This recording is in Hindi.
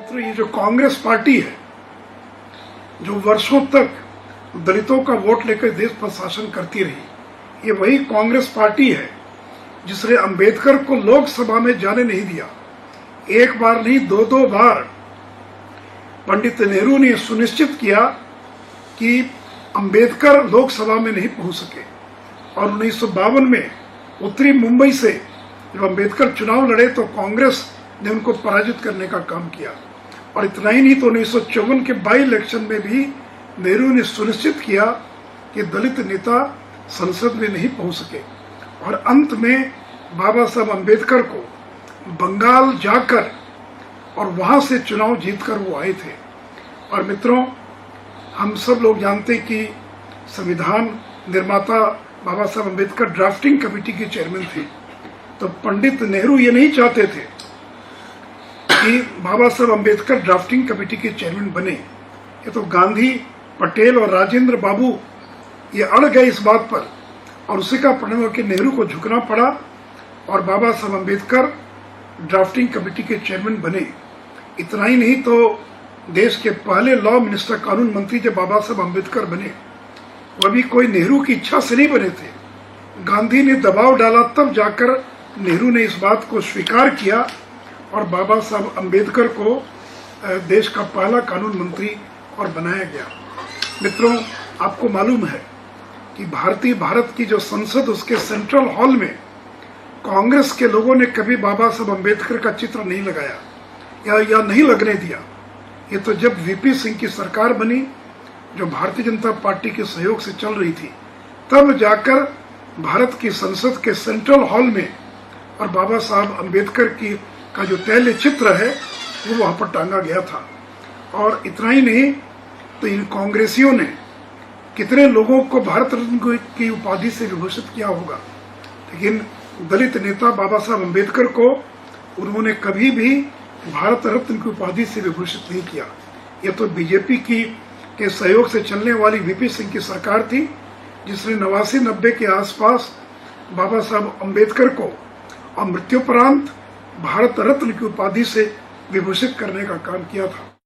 मित्रों, ये जो कांग्रेस पार्टी है जो वर्षों तक दलितों का वोट लेकर देश पर शासन करती रही, ये वही कांग्रेस पार्टी है जिसने अंबेडकर को लोकसभा में जाने नहीं दिया। एक बार नहीं, दो बार पंडित नेहरू ने सुनिश्चित किया कि अंबेडकर लोकसभा में नहीं पहुंच सके और 1952 में उत्तरी मुंबई से जब अंबेडकर चुनाव लड़े तो कांग्रेस ने उनको पराजित करने का काम किया। और इतना ही नहीं तो 1954 के बाई इलेक्शन में भी नेहरू ने सुनिश्चित किया कि दलित नेता संसद में नहीं पहुंच सके और अंत में बाबा साहब अंबेडकर को बंगाल जाकर और वहां से चुनाव जीतकर वो आए थे। और मित्रों, हम सब लोग जानते कि संविधान निर्माता बाबा साहब अंबेडकर ड्राफ्टिंग कमेटी के चेयरमैन थे। तो पंडित नेहरू ये नहीं चाहते थे कि बाबा साहब अंबेडकर ड्राफ्टिंग कमेटी के चेयरमैन बने। ये तो गांधी, पटेल और राजेंद्र बाबू ये अड़ गए इस बात पर और उसी का परिणाम कि नेहरू को झुकना पड़ा और बाबा साहब अंबेडकर ड्राफ्टिंग कमेटी के चेयरमैन बने। इतना ही नहीं तो देश के पहले लॉ मिनिस्टर, कानून मंत्री जब बाबा साहब अंबेडकर बने, वह भी कोई नेहरू की इच्छा से नहीं बने थे। गांधी ने दबाव डाला, तब जाकर नेहरू ने इस बात को स्वीकार किया और बाबा साहब अंबेडकर को देश का पहला कानून मंत्री और बनाया गया। मित्रों, आपको मालूम है कि भारत की जो संसद, उसके सेंट्रल हॉल में कांग्रेस के लोगों ने कभी बाबा साहब अंबेडकर का चित्र नहीं लगाया या नहीं लगने दिया। ये तो जब वीपी सिंह की सरकार बनी, जो भारतीय जनता पार्टी के सहयोग से चल रही थी, तब जाकर भारत की संसद के सेंट्रल हॉल में और बाबा साहब अंबेडकर का जो तैल्य चित्र है वो वहां पर टांगा गया था। और इतना ही नहीं तो इन कांग्रेसियों ने कितने लोगों को भारत रत्न की उपाधि से विभूषित किया होगा, लेकिन दलित नेता बाबा साहब अंबेडकर को उन्होंने कभी भी भारत रत्न की उपाधि से विभूषित नहीं किया। यह तो बीजेपी के सहयोग से चलने वाली वीपी सिंह की सरकार थी जिसने 89-90 के आसपास बाबा साहब अंबेडकर को और मृत्युपरांत भारत रत्न की उपाधि से विभूषित करने का काम किया था।